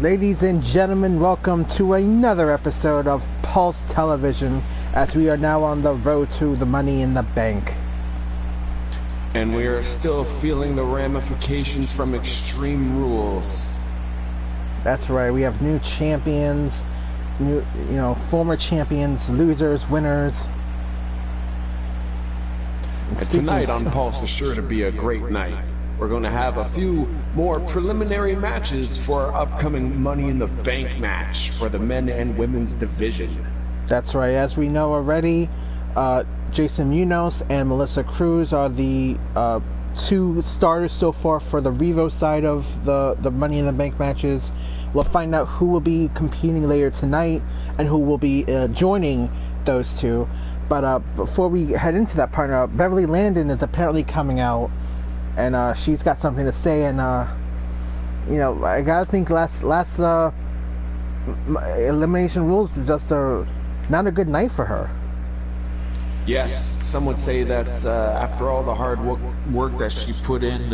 Ladies and gentlemen, welcome to another episode of Pulse Television, as we are now on the road to the Money in the Bank. And we are still feeling the ramifications from Extreme Rules. That's right, we have new champions, former champions, losers, winners. And tonight on Pulse is sure to be a great night. We're going to have a few more preliminary matches for our upcoming Money in the Bank match for the men and women's division. That's right. As we know already, Jason Munoz and Melissa Cruz are the two starters so far for the Revo side of the Money in the Bank matches. We'll find out who will be competing later tonight and who will be joining those two. But before we head into that, partner, Beverly Landon is apparently coming out. And she's got something to say, and I gotta think last Elimination Rules was just not a good night for her. Yes, some would say that after all the hard work that she put in,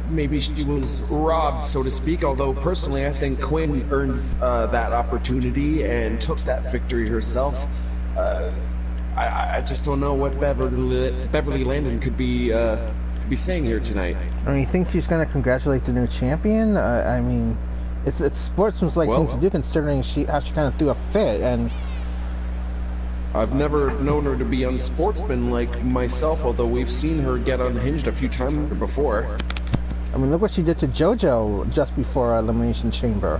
maybe she was robbed, so to speak. Although personally, I think Quinn earned that opportunity and took that victory herself. I just don't know what Beverly Landon could be saying here tonight. I mean, you think she's going to congratulate the new champion? I mean, it's sportsman's-like thing to do, considering how she kind of threw a fit. And I've never known her to be unsportsmanlike myself, although we've seen her get unhinged a few times before. I mean, look what she did to JoJo just before Elimination Chamber.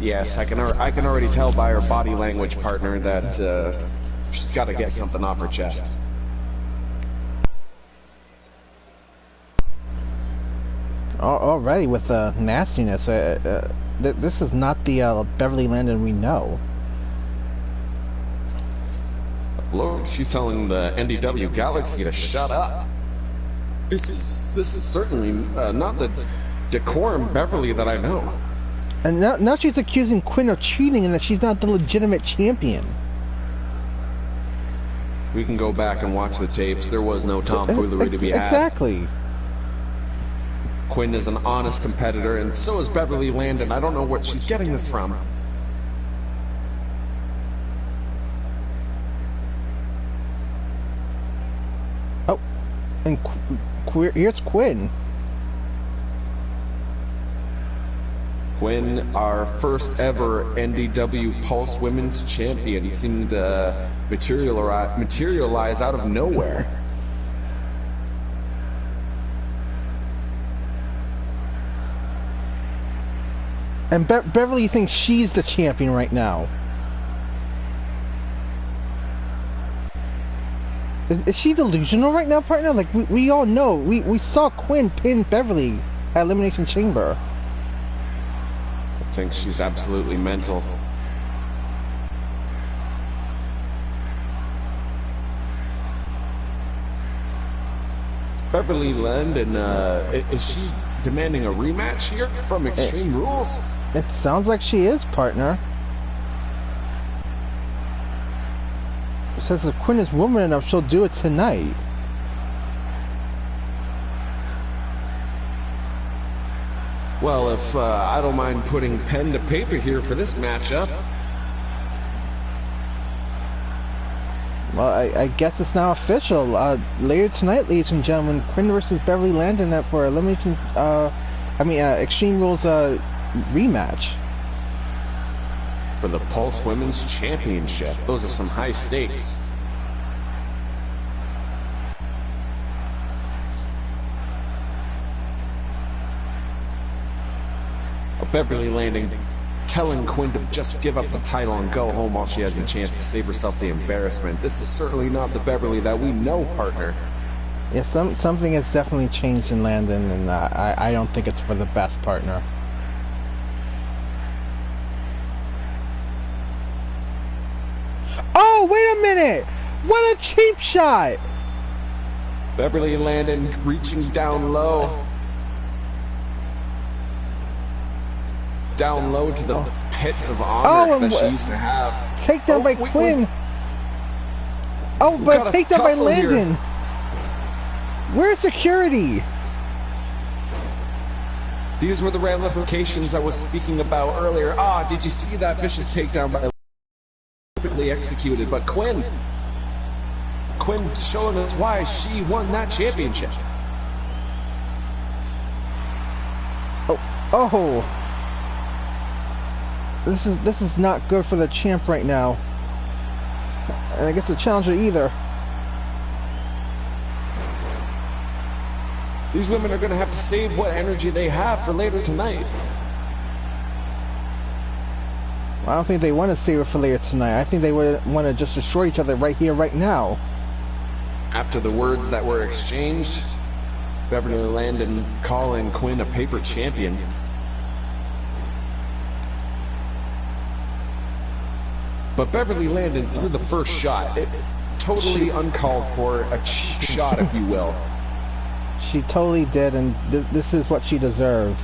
Yes, I can already tell by her body language, partner, that she's got to get something off her chest. Already with nastiness. This is not the Beverly Landon we know. Lord, she's telling the NDW Galaxy to shut up. This is certainly not the decorum Beverly that I know. And now she's accusing Quinn of cheating and that she's not the legitimate champion. We can go back and watch the tapes. There was no tomfoolery to be had. Exactly. Quinn is an honest competitor, and so is Beverly Landon. I don't know where she's getting this from. Oh, and here's Quinn. Quinn, our first ever NDW Pulse Women's Champion, seemed to materialize out of nowhere. And Beverly thinks she's the champion right now. Is she delusional right now, partner? Like, we all know. We saw Quinn pin Beverly at Elimination Chamber. I think she's absolutely mental. Beverly Landon, is she demanding a rematch here from Extreme Rules? It sounds like she is, partner. It says if Quinn is woman enough, she'll do it tonight. Well, if I don't mind putting pen to paper here for this matchup. Well, I guess it's now official. Later tonight, ladies and gentlemen, Quinn versus Beverly Landon for Elimination, Extreme Rules rematch. For the Pulse Women's Championship. Those are some high stakes. Beverly Landon telling Quinn to just give up the title and go home while she has the chance to save herself the embarrassment. This is certainly not the Beverly that we know, partner. Yeah, something has definitely changed in Landon, and I don't think it's for the best, partner. Oh, wait a minute! What a cheap shot! Beverly Landon reaching down low. Down low to the pits of honor that she used to have. Takedown by Quinn. Oh, We've but got a takedown by tussle here. Landon. Where's security? These were the ramifications I was speaking about earlier. Ah, did you see that vicious takedown by perfectly executed? But Quinn showing us why she won that championship. Oh. This is not good for the champ right now. And I guess the challenger either. These women are going to have to save what energy they have for later tonight. Well, I don't think they want to save it for later tonight. I think they would want to just destroy each other right here, right now. After the words that were exchanged, Beverly Landon calling Quinn a paper champion. But Beverly Landon threw the first shot. Totally uncalled for, a cheap shot, if you will. She totally did, and this is what she deserves.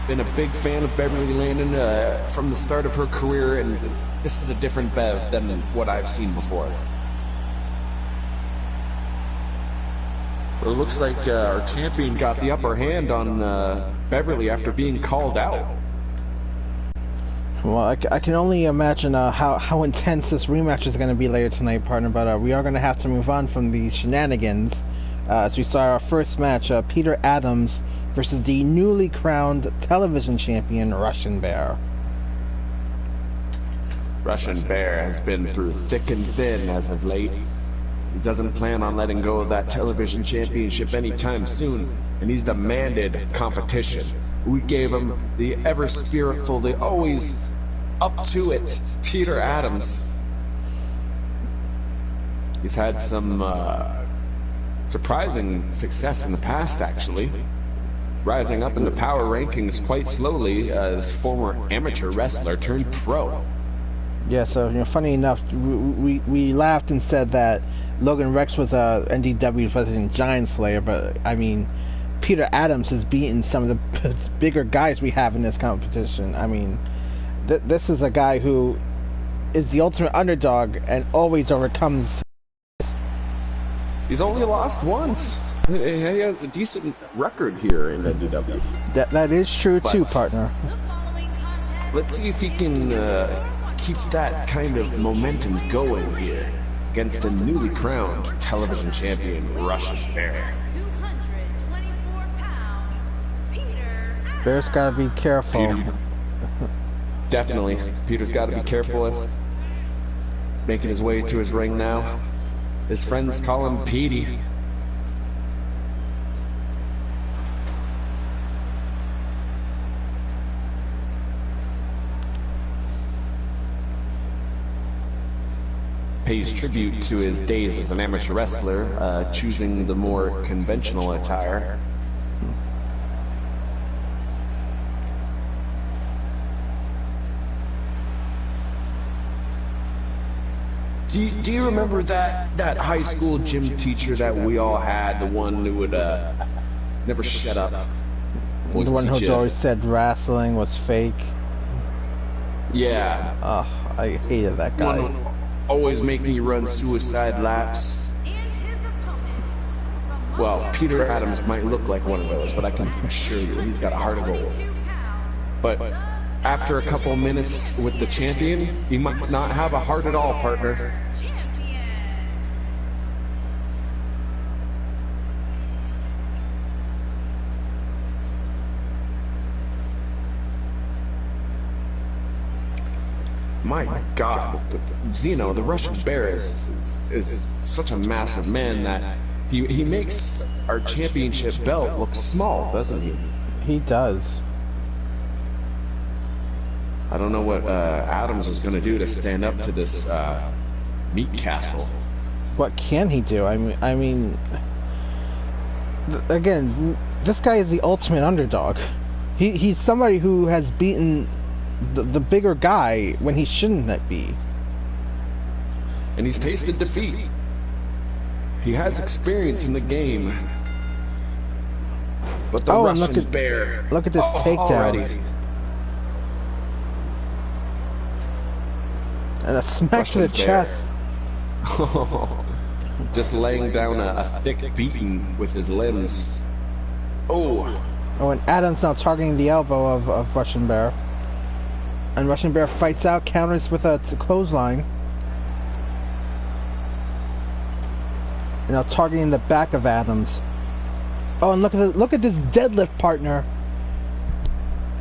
Been a big fan of Beverly Landon from the start of her career, and this is a different Bev than what I've seen before. It looks like our champion got the upper hand on Beverly after being called out. Well, I can only imagine how intense this rematch is going to be later tonight, partner, but we are going to have to move on from these shenanigans. As we saw our first match, Peter Adams versus the newly crowned television champion, Russian Bear. Russian Bear has been through thick and thin as of late. He doesn't plan on letting go of that television championship anytime soon, and he's demanded competition. We gave him the ever-spiritful, the always up-to-it Peter Adams. He's had some surprising success in the past, actually. Rising up in the power rankings quite slowly as former amateur wrestler turned pro. Yeah, so funny enough, we laughed and said that Logan Rex was a NDW president Giant Slayer, but I mean, Peter Adams has beaten some of the bigger guys we have in this competition. I mean, this is a guy who is the ultimate underdog and always overcomes. He's only lost once. He has a decent record here in NDW. That is true too, partner. Let's see if he can keep that kind of momentum going here against a newly crowned television champion, Russian Bear. Bear's gotta be careful. Definitely. Peter's gotta be careful. Making his way to his ring now. His friends call him Petey. Pays tribute to his days as an amateur wrestler, choosing the more conventional attire. Do you remember that high school gym teacher that we all had, the one who would never shut up? The one who always said wrestling was fake. Yeah. Oh, I hated that guy. One always making you run suicide laps. Well, Peter Adams might look like one of those, but I can assure you he's got a heart of gold. But after a couple minutes with the champion, he might not have a heart at all, partner. My God, Zeno, the Russian Bear is such a massive man that he makes our championship belt look small, doesn't he? He does. I don't know what Adams is going to do to stand up to this meat castle. What can he do? I mean, again, this guy is the ultimate underdog. He's somebody who has beaten the bigger guy when he shouldn't be. And he's tasted defeat. He has experience in the game. But the Russian Bear... Look at this takedown. Already. And a smack to the chest. Just laying down a thick beating with his limbs. Oh. Oh, and Adams now targeting the elbow of Russian Bear. And Russian Bear fights out, counters with a clothesline. And now targeting the back of Adams. Oh, and look at this deadlift, partner.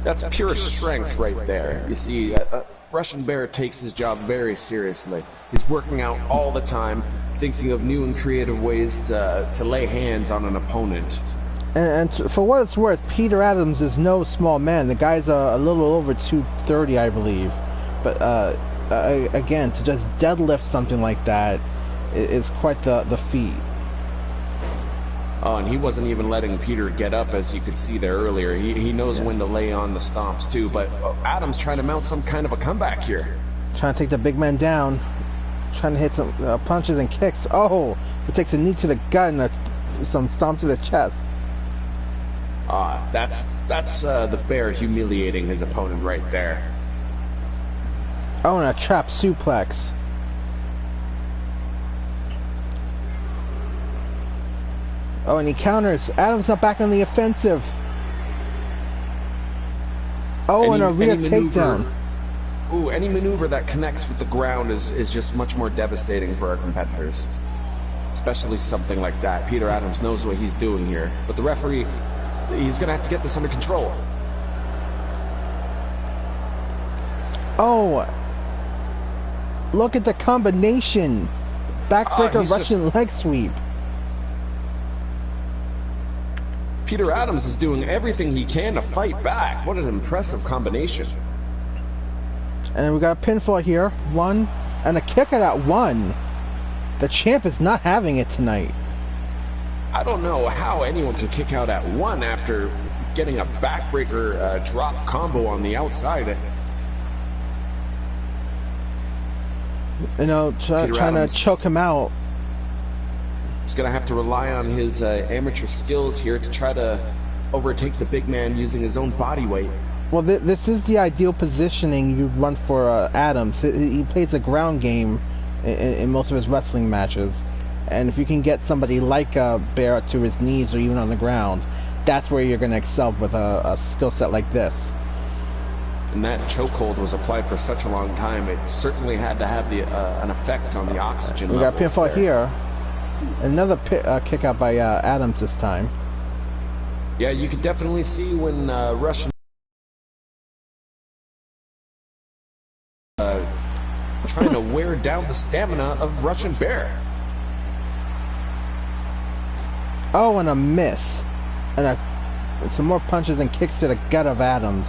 That's pure strength right there. You see, Russian Bear takes his job very seriously. He's working out all the time, thinking of new and creative ways to lay hands on an opponent. And for what it's worth, Peter Adams is no small man. The guy's a little over 230, I believe. But again, to just deadlift something like that is quite the feat. Oh, and he wasn't even letting Peter get up, as you could see there earlier. He knows when to lay on the stomps, too. But Adams trying to mount some kind of a comeback here. Trying to take the big man down. Trying to hit some punches and kicks. Oh, he takes a knee to the gut and some stomps to the chest. That's the Bear humiliating his opponent right there. Oh, and a trap suplex. Oh, and he counters. Adams not back on the offensive. Oh, and a rear takedown. Ooh, any maneuver that connects with the ground is just much more devastating for our competitors. Especially something like that. Peter Adams knows what he's doing here. But the referee, he's going to have to get this under control. Oh, look at the combination. Backbreaker Russian leg sweep. Peter Adams is doing everything he can to fight back. What an impressive combination. And we got a pinfall here. One. And a kick out at one. The champ is not having it tonight. I don't know how anyone can kick out at one after getting a backbreaker drop combo on the outside. You know, trying to choke him out. He's going to have to rely on his amateur skills here to try to overtake the big man using his own body weight. Well, this is the ideal positioning you run for Adams. He plays a ground game in most of his wrestling matches. And if you can get somebody like Bear to his knees or even on the ground, that's where you're going to excel with a skill set like this. And that chokehold was applied for such a long time, it certainly had to have an effect on the oxygen levels. We got pinfall here. Another kick out by Adams this time. Yeah, you could definitely see when Russian trying to wear down the stamina of Russian Bear. Oh, and a miss. And some more punches and kicks to the gut of Adams.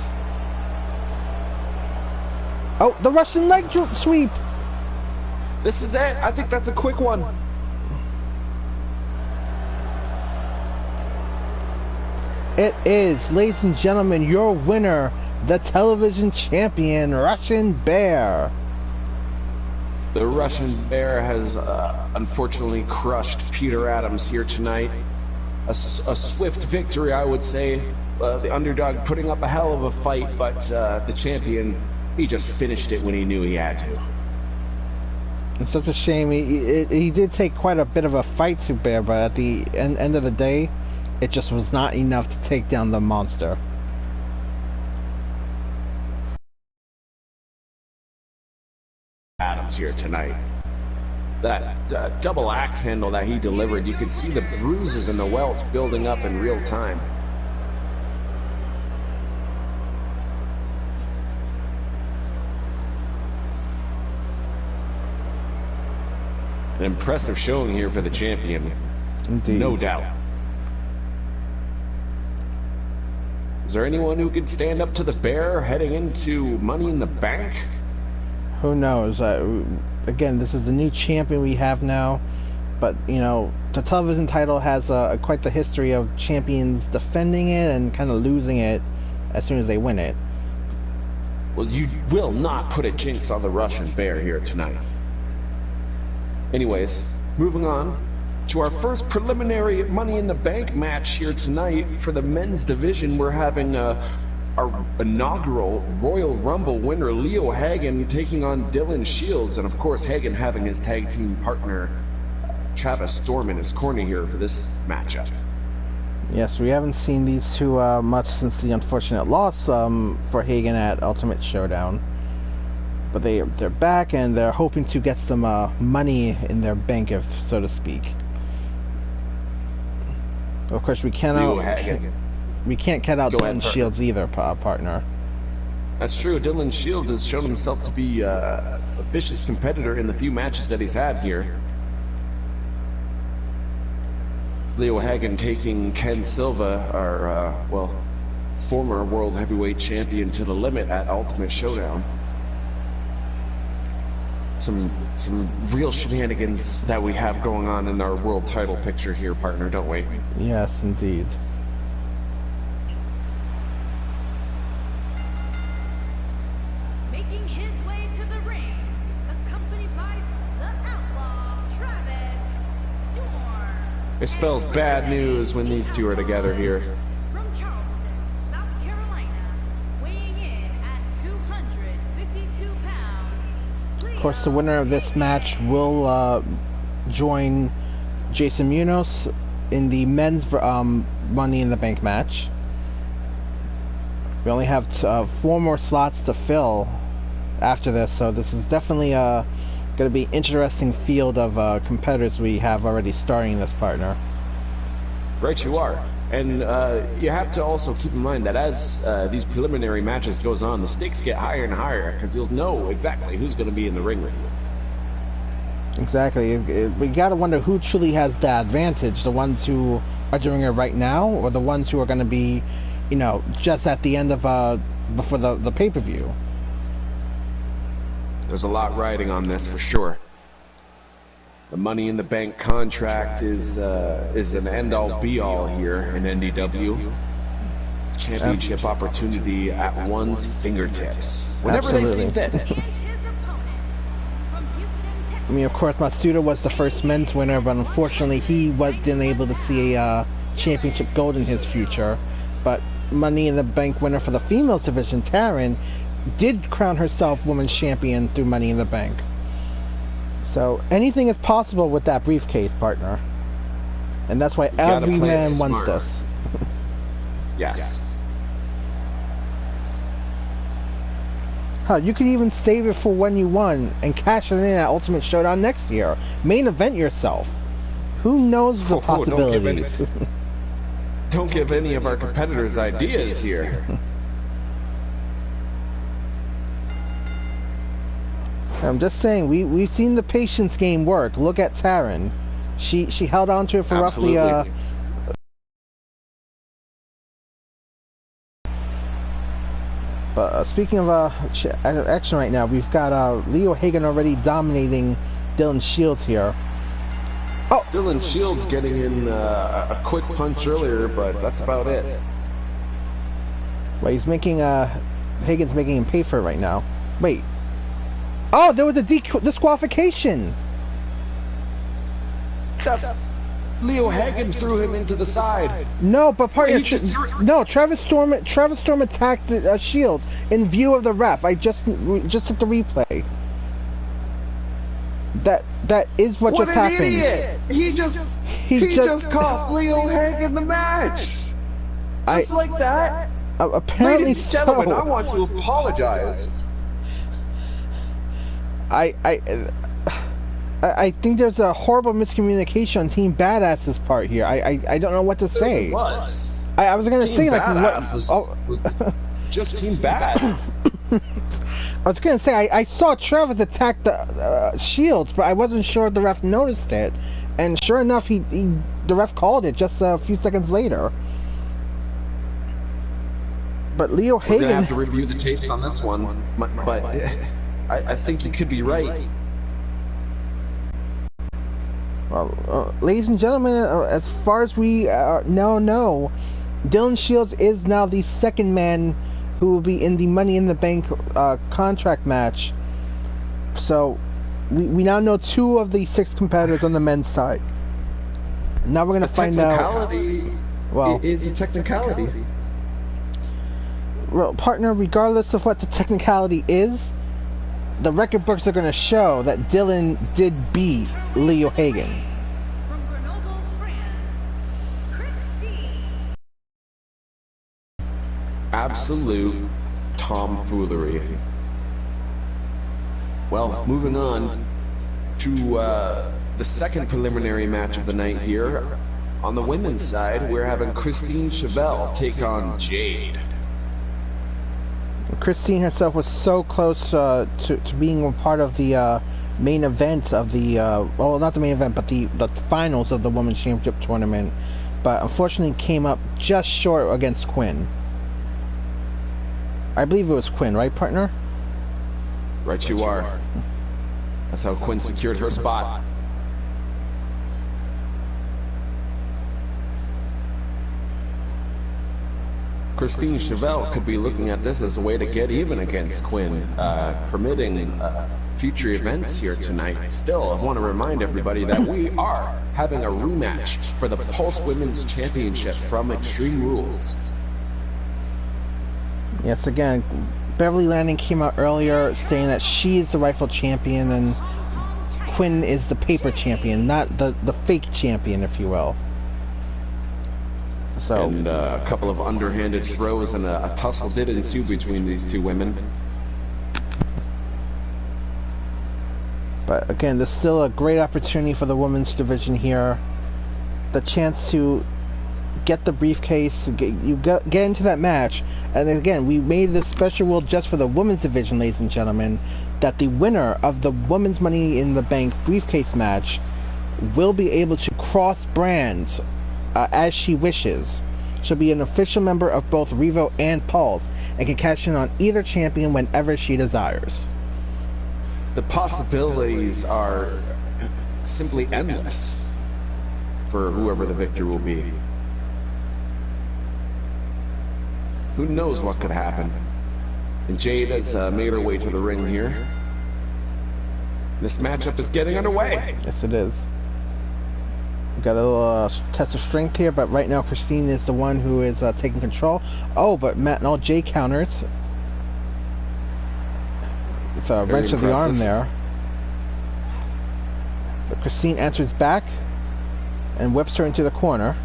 Oh, the Russian leg sweep. This is it. I think that's a quick one. It is, ladies and gentlemen, your winner, the television champion, Russian Bear. The Russian Bear has unfortunately crushed Peter Adams here tonight. A swift victory, I would say. The underdog putting up a hell of a fight, but the champion, he just finished it when he knew he had to. It's such a shame. He did take quite a bit of a fight to Bear, but at the end of the day, it just was not enough to take down the monster. Adams here tonight. That double axe handle that he delivered, you could see the bruises and the welts building up in real time. An impressive showing here for the champion. Indeed. No doubt. Is there anyone who could stand up to the Bear heading into Money in the Bank? Who knows? Again, this is the new champion we have now. But, you know, the television title has quite the history of champions defending it and kind of losing it as soon as they win it. Well, you will not put a jinx on the Russian Bear here tonight. Anyways, moving on to our first preliminary Money in the Bank match here tonight for the men's division. We're having our inaugural Royal Rumble winner, Leo Hagen, taking on Dylan Shields, and of course Hagen having his tag team partner Travis Storm in his corner here for this matchup. Yes, we haven't seen these two much since the unfortunate loss for Hagen at Ultimate Showdown. But they're back, and they're hoping to get some money in their bank, if so to speak. Of course, we can't cut out Dylan Shields either, partner. That's true. Dylan Shields has shown himself to be a vicious competitor in the few matches that he's had here. Leo Hagen taking Ken Silva, our well, former world heavyweight champion, to the limit at Ultimate Showdown. Some real shenanigans that we have going on in our world title picture here, partner, don't we? Yes, indeed. Making his way to the ring, accompanied by the outlaw, Travis Storm. It spells bad news when these two are together here. From Charleston, South Carolina, weighing in at 252 pounds. Of course, the winner of this match will join Jason Munoz in the men's Money in the Bank match. We only have 4 more slots to fill after this, so this is definitely going to be an interesting field of competitors we have already starting this, partner. Right, you are. And you have to also keep in mind that as these preliminary matches goes on, the stakes get higher and higher, because you'll know exactly who's going to be in the ring with you. Exactly. We got to wonder who truly has the advantage, the ones who are doing it right now, or the ones who are going to be, you know, just at the end of, before the pay-per-view. There's a lot riding on this for sure. The Money in the Bank contract is an end-all be-all here in NDW. Championship opportunity at one's fingertips. Whenever they see fit. I mean, of course, Matsuda was the first men's winner, but unfortunately he wasn't able to see a championship gold in his future. But Money in the Bank winner for the females division, Taryn, did crown herself women's champion through Money in the Bank. So anything is possible with that briefcase, partner. And that's why every man wants this. Yes. Huh, you could even save it for when you won and cash it in at Ultimate Showdown next year. Main event yourself. Who knows the possibilities? Don't give any of our competitors ideas here. I'm just saying, we've seen the patience game work. Look at Taryn. She held on to it for roughly But speaking of action right now, we've got Leo Hagen already dominating Dylan Shields here. Oh, Dylan Shields getting in a quick punch earlier, but that's about it. Well, he's making Hagen's making him pay for it right now. Wait. Oh, there was a disqualification. That's Leo Hagen threw him into the side. No, but Travis Storm attacked Shields in view of the ref. I just took the replay. That is what just happened. What an idiot! He just cost Leo Hagen the match. Just like that. Apparently, ladies and gentlemen, I want to apologize. I think there's a horrible miscommunication on Team Badass's part here. I don't know what to say. It was. I was gonna say like what? Was just Team Bad. I was gonna say I saw Travis attack the Shields, but I wasn't sure if the ref noticed it. And sure enough, the ref called it just a few seconds later. But Leo Hagen. We're gonna have to review the tapes on this one, but I think you could be right. Well, ladies and gentlemen, as far as we now know, Dylan Shields is now the second man who will be in the Money in the Bank contract match. So, we now know 2 of the 6 competitors on the men's side. Now we're going to find out... Well, it is a technicality. Well, partner, regardless of what the technicality is, the record books are going to show that Dylan did beat Leo Hagen. From Grenoble, France, Christine. Absolute tomfoolery. Well, moving on to the second preliminary match of the night here. On the women's side, we're having Christine Chevelle take on Jade. Christine herself was so close to being a part of the main event of the, well, not the main event, but the finals of the Women's Championship Tournament, but unfortunately came up just short against Quinn. I believe it was Quinn, right, partner? Right you are. That's how Quinn secured her spot. Christine Chevelle could be looking at this as a way to get even against Quinn, permitting future events here tonight. Still, I want to remind everybody that we are having a rematch for the Pulse Women's Championship from Extreme Rules. Yes, again, Beverly Landing came out earlier saying that she is the rightful champion and Quinn is the paper champion, not the fake champion, if you will. So, and a couple of underhanded throws and a tussle did ensue between these two women. But again, there's still a great opportunity for the women's division here. The chance to get the briefcase, get into that match. And again, we made this special rule just for the women's division, ladies and gentlemen, that the winner of the Women's Money in the Bank briefcase match will be able to cross brands as she wishes. She'll be an official member of both Revo and Pulse and can cash in on either champion whenever she desires. The possibilities are simply endless for whoever the victor will be. Who knows what could happen? And Jade has made her way to the ring here. This matchup is getting underway. Yes, it is. Got a little test of strength here, but right now Christine is the one who is taking control. Oh, but Matt and all Jay counters. It's a wrench of the arm there. But Christine answers back and whips her into the corner.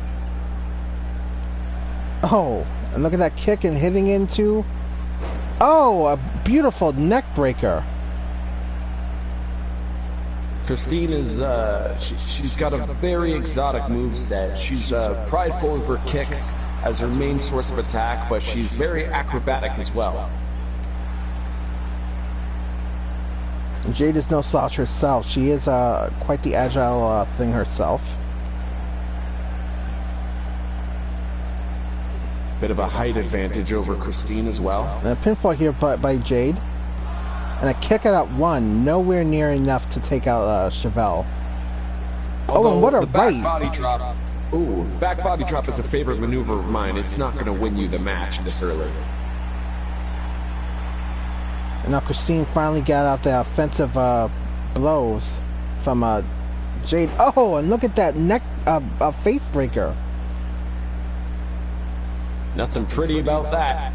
Oh, and look at that kick and hitting into... Oh, a beautiful neck breaker. Christine is, she's got a very exotic moveset. She's prideful of her kicks as her main source of attack, but she's very acrobatic as well. Jade is no slouch herself. She is quite the agile thing herself. Bit of a height advantage over Christine as well. And a pinfall here by Jade. And a kick out at one, nowhere near enough to take out Chevelle. Although oh, and what a back right! Body drop. Ooh, back body drop is a favorite maneuver of mine. It's not going to win you the match this early. And now Christine finally got out the offensive blows from Jade. Oh, and look at that neck face breaker. Nothing pretty about that.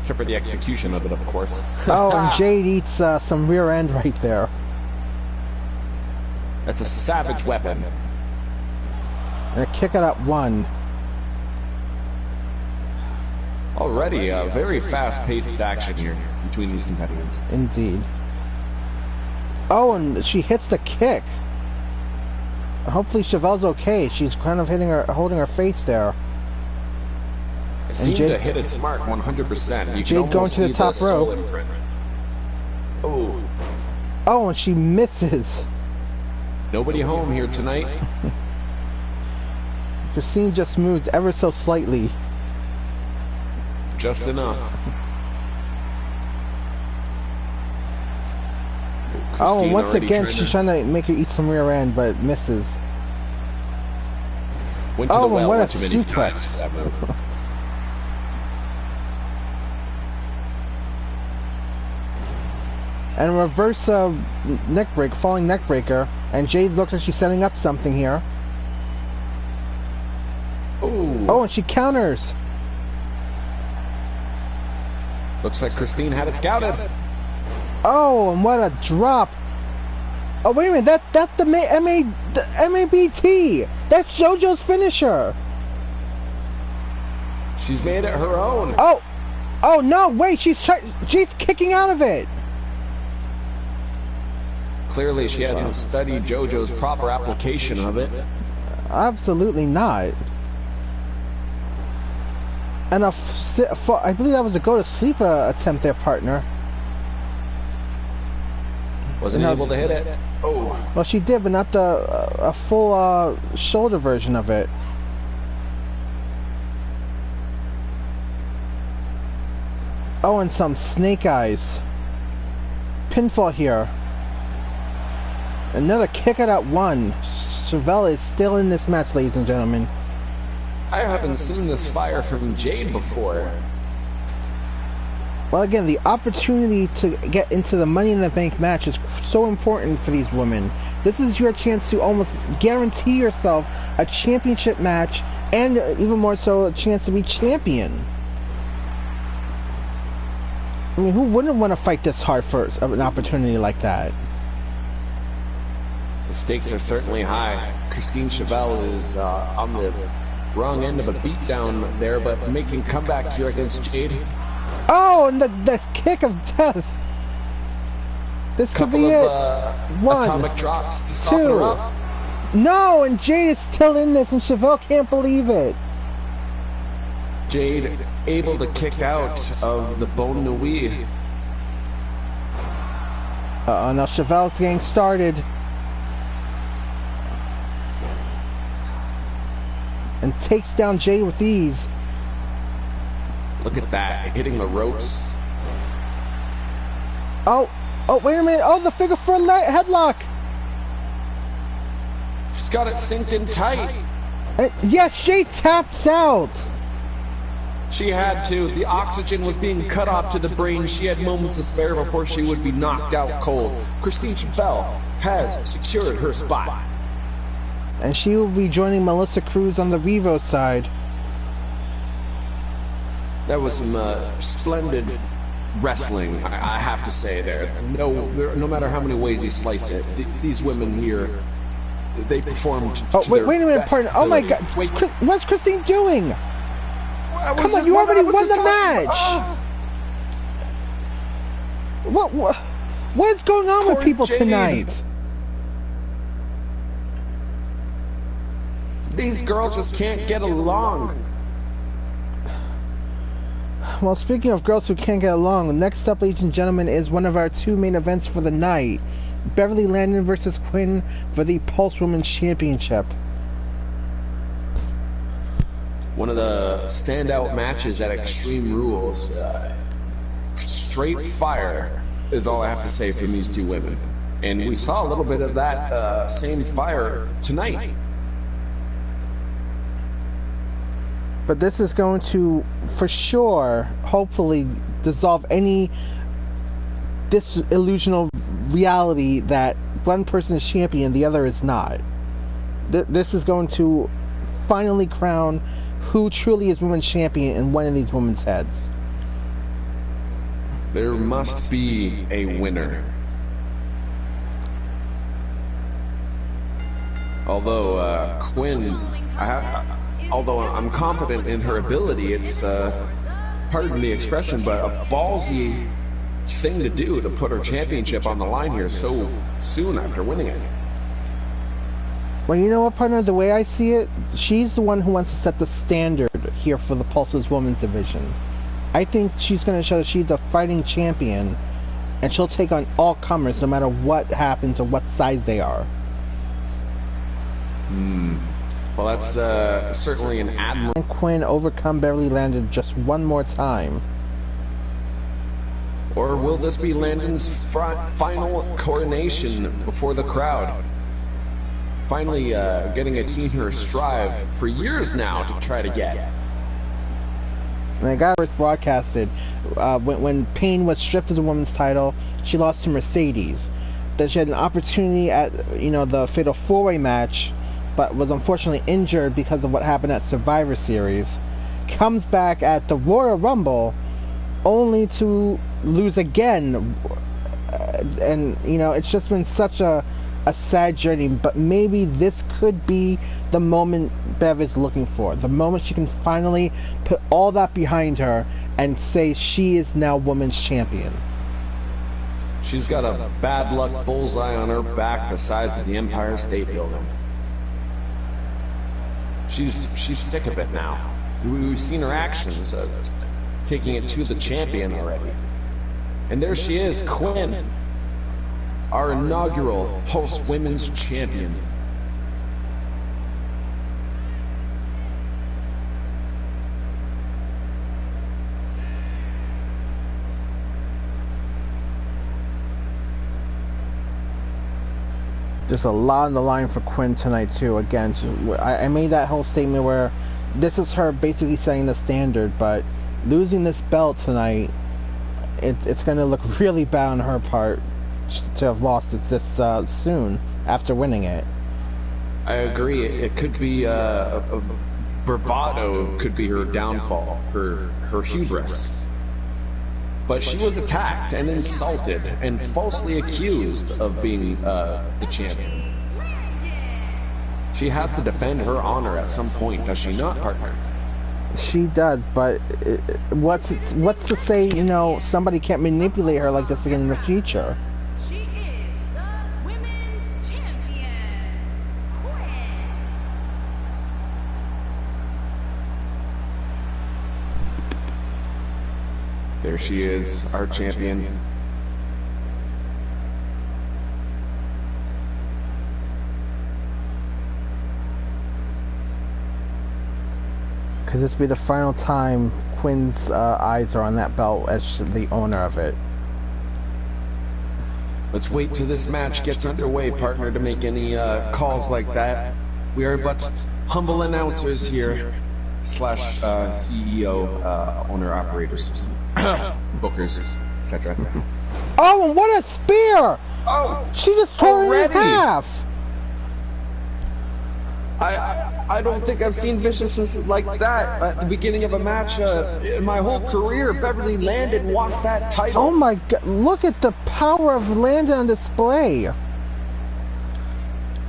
Except for the execution of it, of course. Oh, and Jade eats some rear end right there. That's a savage weapon. And a kick out at one. Already a very fast-paced action here between these competitors. Indeed. Oh, and she hits the kick. Hopefully Chevelle's okay. She's kind of holding her face there. It seemed to hit its mark 100%. Jade going to the top rope. Oh. Oh, and she misses. Nobody home here tonight. Christine just moved ever so slightly. Just enough. Oh, and once again, she's trying to make her eat some rear end, but misses. Oh, and what a suplex. And reverse neck break, falling neck breaker, and Jade looks like she's setting up something here. Ooh. Oh, and she counters. Looks like Christine had it scouted. Oh, and what a drop. Oh, wait a minute. That's the MABT. That's JoJo's finisher. She's made it her own. Oh no, wait, she's kicking out of it. Clearly she hasn't studied JoJo's proper application of it. Absolutely not. And I believe that was a go-to-sleep attempt there, partner. Wasn't able to hit it. Oh. Well, she did, but not a full shoulder version of it. Oh, and some snake eyes. Pinfall here. Another kick out at one. Chevelle is still in this match, ladies and gentlemen. I haven't seen this fire from Jade before. Well, again, the opportunity to get into the Money in the Bank match is so important for these women. This is your chance to almost guarantee yourself a championship match, and even more so, a chance to be champion. I mean, who wouldn't want to fight this hard for an opportunity like that? The stakes are certainly high. Christine Chevelle is on the wrong end of a beatdown there, but making comeback here against Jade. Oh, and the kick of death. This could be it. One, atomic drops to soften her up. No, and Jade is still in this, and Chevelle can't believe it. Jade able to kick out of the Bone Nui. Now Chevelle's getting started. And takes down Jade with ease. Look at that, hitting the ropes. Oh, wait a minute. Oh, the figure four headlock. She's got it synced in tight. Yes, Jade taps out. She had to. The oxygen was being cut off to the brain. She had moments to spare before she would be knocked out cold. Christine Chevelle has secured her spot. And she will be joining Melissa Cruz on the Revo side. That was some splendid wrestling, I have to say there. No matter how many ways you slice it, these women here, they performed to wait a their minute, best partner. Oh my ability. God. Wait. What's Christine doing? Come on, you already won the match. What is going on with people Jade. tonight? These girls just can't get along. Well, speaking of girls who can't get along, next up, ladies and gentlemen, is one of our two main events for the night. Beverly Landon versus Quinn for the Pulse Women's Championship. One of the standout matches at Extreme Rules. Straight fire is all I have to say from these two women. And we saw a little bit of that same fire tonight. But this is going to, for sure, hopefully dissolve any disillusional reality that one person is champion, the other is not. This is going to finally crown who truly is women's champion in one of these women's heads. There must be a winner. Although Quinn, although I'm confident in her ability, it's, pardon the expression, but a ballsy thing to do to put her championship on the line here so soon after winning it. Well, you know what, partner? The way I see it, she's the one who wants to set the standard here for the Pulse's women's division. I think she's going to show that she's a fighting champion, and she'll take on all comers no matter what happens or what size they are. Well, that's certainly an admirable. Can Quinn overcome Beverly Landon just one more time? Or will this be Landon's final coronation before the crowd? Finally getting a team her strive for years now to try to get. And I got first broadcasted when Payne was stripped of the women's title. She lost to Mercedes. Then she had an opportunity at the Fatal 4-Way match, but was unfortunately injured because of what happened at Survivor Series. Comes back at the Royal Rumble only to lose again. And you know, it's just been such a sad journey, but maybe this could be the moment Bev is looking for, the moment she can finally put all that behind her and say she is now women's champion. She's got a bad luck bullseye on her back the size of the Empire State Building. She's sick of it now. We've seen her actions, taking it to the champion already. And there she is, Quinn, our inaugural post-women's champion. There's a lot on the line for Quinn tonight too. Again, I made that whole statement where this is her basically setting the standard, but losing this belt tonight, it's going to look really bad on her part to have lost it this soon after winning it. I agree. It could be bravado could be her downfall, her hubris. But she was attacked and insulted and falsely accused of being the champion. She has to defend her honor at some point, does she not, partner? She does, but what's to say, you know, somebody can't manipulate her like this again in the future? She is the women's champion, Quinn. There she is, our champion. Could this be the final time Quinn's eyes are on that belt as the owner of it? Let's wait till this match gets underway, partner, to make any calls like that. We are but humble announcers here, slash CEO, owner, operators, bookers, etc. Oh, and what a spear! Oh, She just tore it in already? half! I don't think I've seen viciousness like that at the beginning of a match in my whole career. Beverly Landon wants that title. Oh my god, look at the power of Landon on display!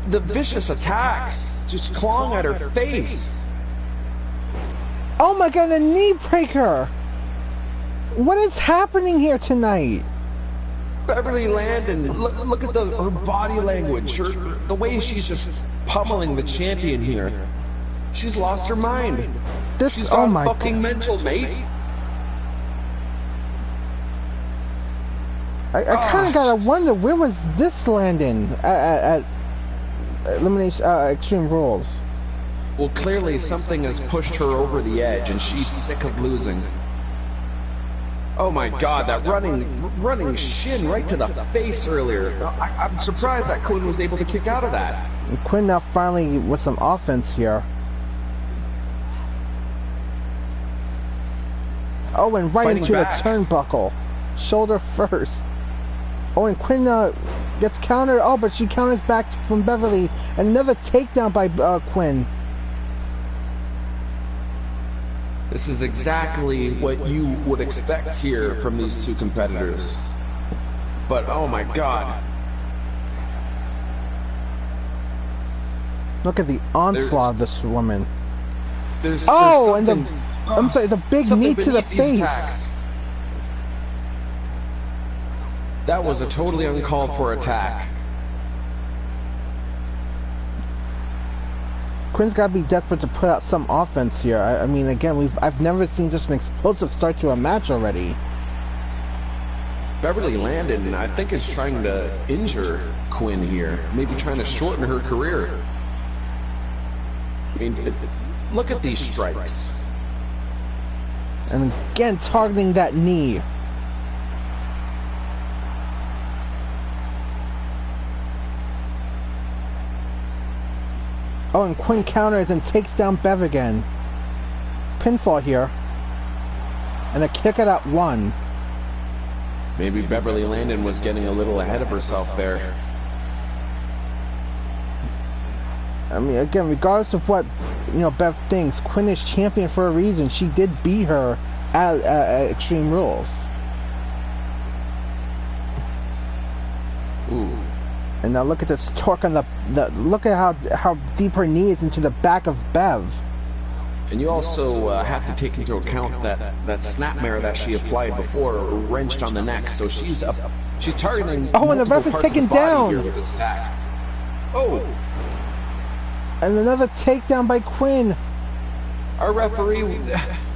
The vicious attacks, just clawing at her face. Oh my god, a knee breaker! What is happening here tonight? Beverly Landon, look at her body language, the way she's just pummeling the champion here. She's lost her mind. She's oh gone my fucking mental, mate. I kind of gotta wonder, where was this Landon at Elimination Extreme Rules? Well, clearly something has pushed her over the edge, and she's sick of losing. Oh my god, that running shin right to the face earlier. I'm surprised that Quinn was able to kick out of that. And Quinn now finally with some offense here. Oh, and right Fighting into back. the turnbuckle. Shoulder first. Oh, and Quinn gets countered. Oh, but she counters back from Beverly. Another takedown by Quinn. This is exactly what you would expect here from these two competitors. But oh my god. Look at the onslaught of this woman. There's and something, I'm sorry, the big knee to the beneath these face. attacks. That was a totally uncalled for attack. Quinn's got to be desperate to put out some offense here. I mean, again, I've never seen such an explosive start to a match already. Beverly Landon, I think, is trying to injure Quinn here. Maybe trying to shorten her career. I mean, look at these strikes. And again, targeting that knee. Oh, and Quinn counters and takes down Bev again. Pinfall here. And a kick out at 1. Maybe Beverly Landon was getting a little ahead of herself there. I mean, again, regardless of what, Bev thinks, Quinn is champion for a reason. She did beat her at Extreme Rules. Ooh. And now look at this torque on the look at how deep her knee is into the back of Bev. And you also have to take into account that snapmare that she applied before wrenched on the neck, so she's targeting. Oh, and the ref is taken down. Here with this attack. Oh, and another takedown by Quinn. Our referee,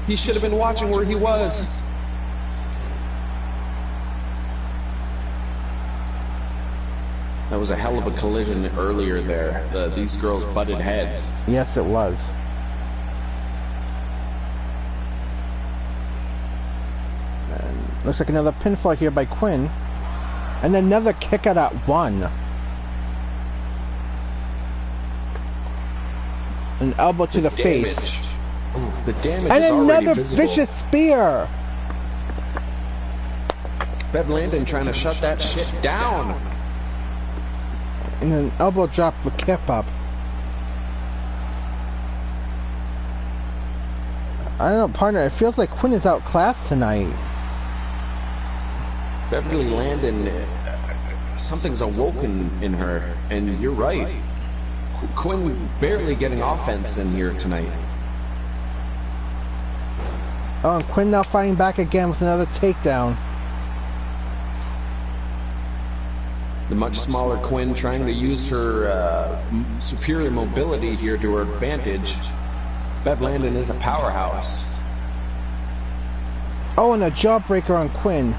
he should have been watching where he was. That was a hell of a collision earlier there. These girls butted heads. Yes, it was. And looks like another pinfall here by Quinn. And another kick out at 1. An elbow to the face. Oof, the damage and is already another visible. vicious spear. Bev Landon trying to shut that shit down. And an elbow drop for Kip up. I don't know, partner. It feels like Quinn is outclassed tonight. Beverly Landon, something's awoken in her, and you're right. Quinn barely getting offense in here tonight. Oh, and Quinn now fighting back again with another takedown. The much smaller Quinn trying to use her superior mobility here to her advantage. Bev Landon is a powerhouse. Oh, and a jawbreaker on Quinn.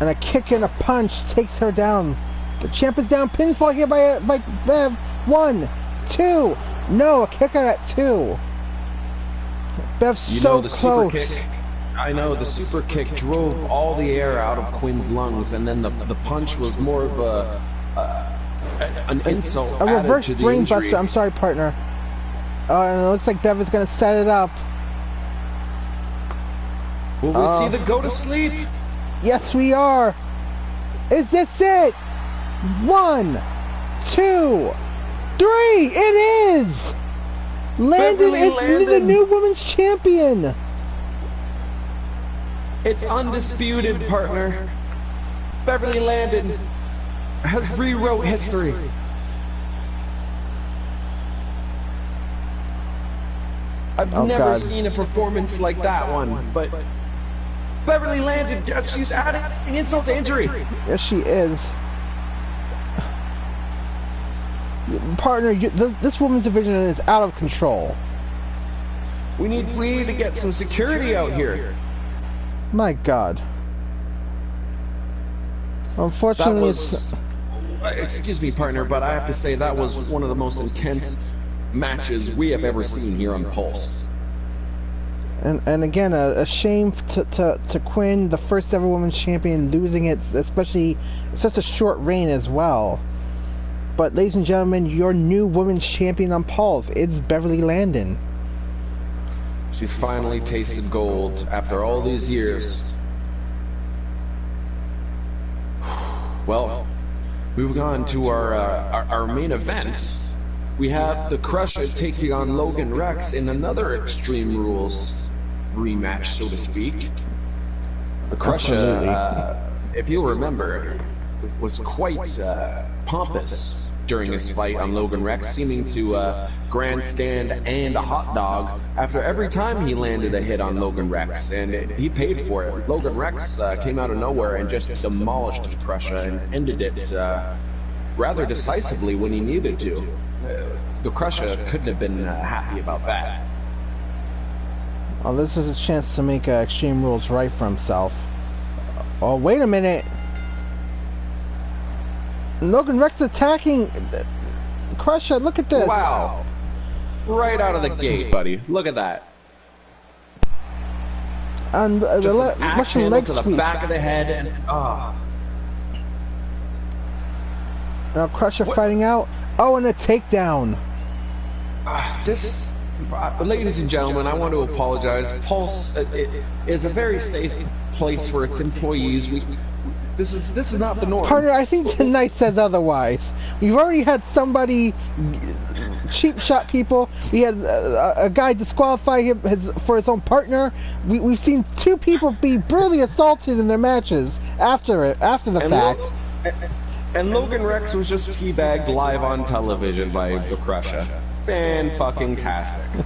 And a kick and a punch takes her down. The champ is down. Pinfall here by Bev. 1, 2. No, a kick out at 2. Bev's You so know, the close. super kick, I know, the super kick drove all the air out of Quinn's lungs, and then the punch was more of an insult. A reverse to the brain injury. buster. I'm sorry, partner. And it looks like Bev is going to set it up. Will we see the go to sleep? Yes, we are. Is this it? 1, 2, 3. It is. Landon is the new women's champion. It's undisputed, partner. Beverly Landon has rewrote history. I've never seen a performance like that one, but Beverly Landon, she's adding insult to injury. Yes, she is. Partner, this women's division is out of control. We need to get some security out here. My God. Unfortunately, excuse me, partner, but I have to say that was one of the most intense matches we have ever seen here on Pulse. And again, a shame to Quinn, the first ever women's champion, losing it, especially such a short reign as well. But ladies and gentlemen, your new women's champion on Pulse, it's Beverly Landon. She's finally tasted gold after all these years. Well, moving on to our main event, we have the Crusher taking on Logan Rex in another Extreme Rules rematch, so to speak. The Crusher, if you'll remember, was quite pompous during his fight on Logan Rex, seeming to grandstand and a hot dog after every time he landed a hit on Logan Rex, and he paid for it. Logan Rex came out of nowhere and just demolished the Crusher and ended it rather decisively when he needed to. The Crusher couldn't have been happy about that. Oh, this is a chance to make Extreme Rules right for himself. Oh, wait a minute. Logan Rex attacking Crusher. Look at this. Wow. Right out of the gate, buddy. Look at that. And just an axe handle leg to the sweep. back of the head, and Now Crusher fighting out. Oh, and a takedown. Ladies and gentlemen, I want to apologize. Pulse is a very safe place for its employees. This is not the norm. Partner, I think tonight says otherwise. We've already had somebody cheap shot people. We had a guy disqualify him for his own partner. We've seen 2 people be brutally assaulted in their matches after the fact. And Logan Rex was just teabagged live on television by the Crusher. Fan-fucking-tastic.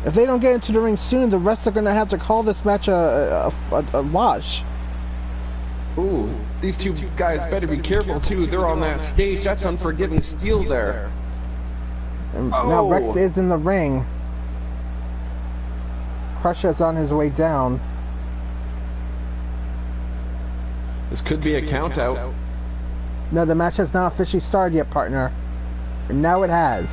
If they don't get into the ring soon, the rest are going to have to call this match a wash. Ooh, these 2 guys better be careful, too. They're on that stage. That's unforgiving steel there. And now Rex is in the ring. Crusher's on his way down. This could be a count-out. No, the match has not officially started yet, partner. And now it has.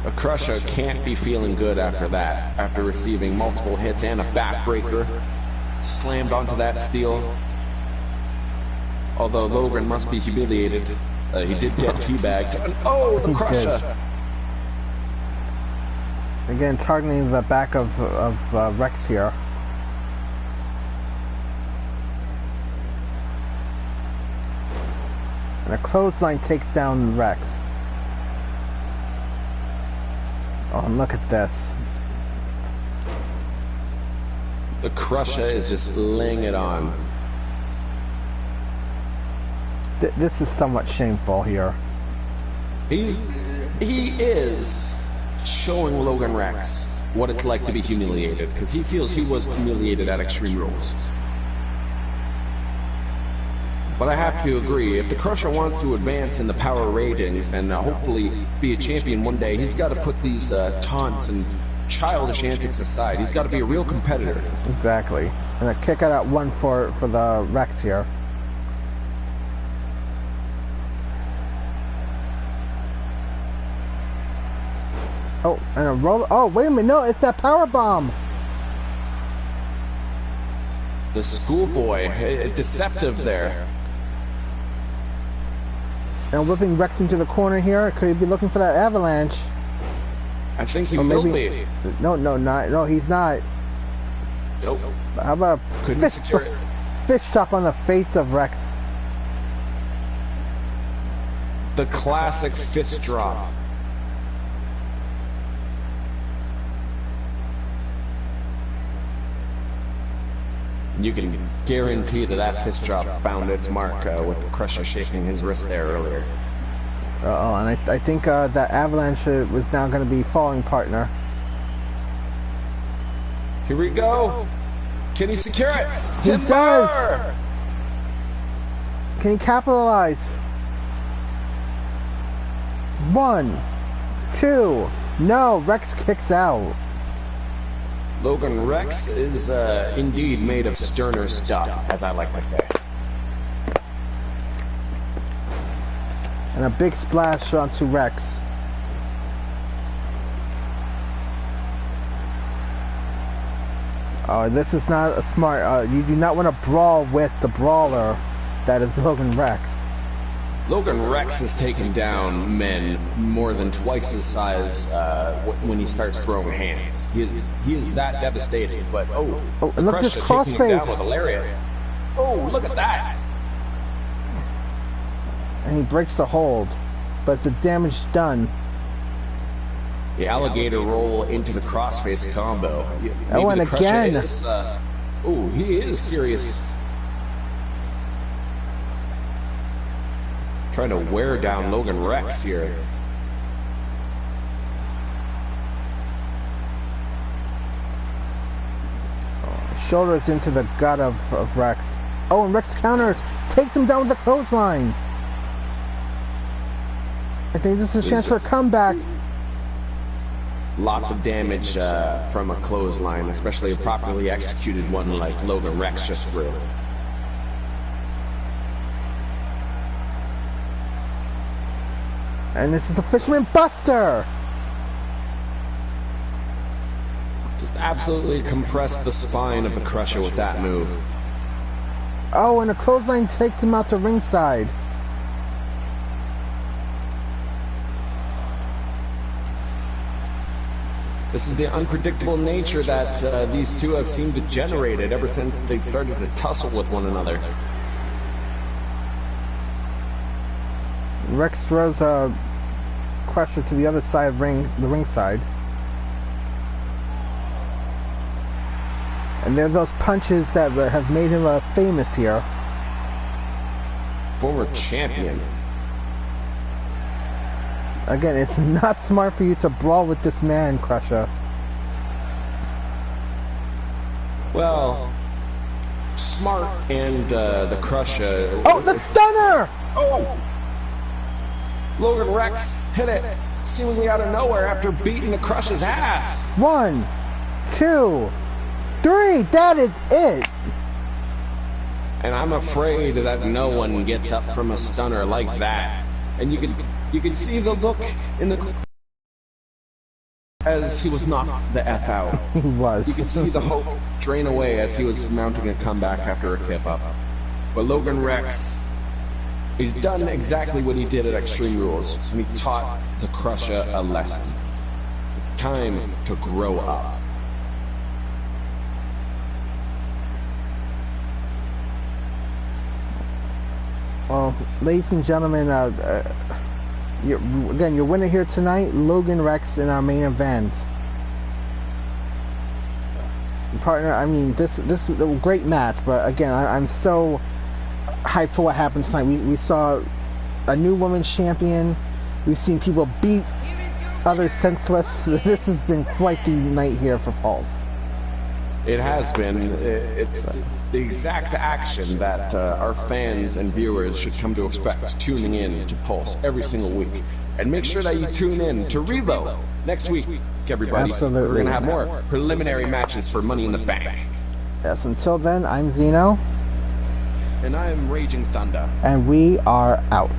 A Crusher can't be feeling good after that, after receiving multiple hits and a backbreaker. Slammed onto that steel. Although Logan must be humiliated. He did get teabagged. Oh, the Crusher! Again, targeting the back of Rex here. And a clothesline takes down Rex. Oh, and look at this. The Crusher is just laying it on. This is somewhat shameful here. He is showing Logan Rex what it's like to be humiliated, because he feels he was humiliated at Extreme Rules. But I have to agree, if the Crusher wants to advance in the power ratings and hopefully be a champion one day, he's got to put these taunts and childish antics aside. He's got to be a real competitor. Exactly. And a kick out at 1 for the Rex here. Oh, and a roll. Oh, wait a minute. No, it's that power bomb. The schoolboy, deceptive there. And whipping Rex into the corner here. Could he be looking for that avalanche? I think he will be. No, he's not. Nope. How about a fish chop on the face of Rex? The classic fist drop. You can guarantee that fist drop found its mark with the Crusher shaking his wrist there earlier. Oh, and I think that avalanche was now going to be falling, partner. Here we go. Can he secure it? He does. Can he capitalize? 1, 2. No, Rex kicks out. Logan Rex is indeed made of sterner stuff, as I like to say. And a big splash onto Rex. Oh, this is not a smart. You do not want to brawl with the brawler that is Logan Rex. Logan Rex has taken down men more than twice his size when he starts throwing hands. He is that devastating. But and look at this crossface. With a lariat. Oh, look at that! And he breaks the hold, but the damage done. The alligator roll into the crossface combo. Oh, and again. He is serious. Trying to wear down Logan Rex here. Shoulders into the gut of Rex. Oh, and Rex counters. Takes him down with the clothesline. I think this is a chance for a comeback. Lots of damage from a clothesline, especially a properly executed one like Logan Rex just threw. And this is the Fisherman Buster! Just absolutely compressed the spine of the Crusher with that move. Oh, and a clothesline takes him out to ringside. This is the unpredictable nature that these two have seemed to generate it ever since they started to tussle with one another. Rex throws a Crusher to the other side of the ring side. And there's those punches that have made him famous here. Former champion. Again, it's not smart for you to brawl with this man, Crusher. Well, smart and the Crusher. Oh, the stunner! Oh! Logan Rex hit it seemingly out of nowhere after beating the Crusher's ass. 1, 2, 3. That is it. And I'm afraid that no one gets up from a stunner like that. And you could see the look in the as he was knocked the F out. He was. You could see the hope drain away as he was mounting a comeback after a kip up. But Logan Rex, he's done exactly what he did at Extreme Rules, and he taught the Crusher a lesson. It's time to grow up. Well, ladies and gentlemen, your winner here tonight, Logan Rex, in our main event. Partner, I mean, this is a great match, but again, I'm so hyped for what happened tonight. We saw a new women's champion. We've seen people beat others senseless. This has been quite the night here for Pulse. It has been. It's the exact action that our fans and viewers should come to expect tuning in to Pulse every single week. And make sure that you tune in to Reload next week, everybody. Absolutely. We're going to have more preliminary matches for Money in the Bank. Yes, until then, I'm Xeno. And I am Raging Thunder. And we are out.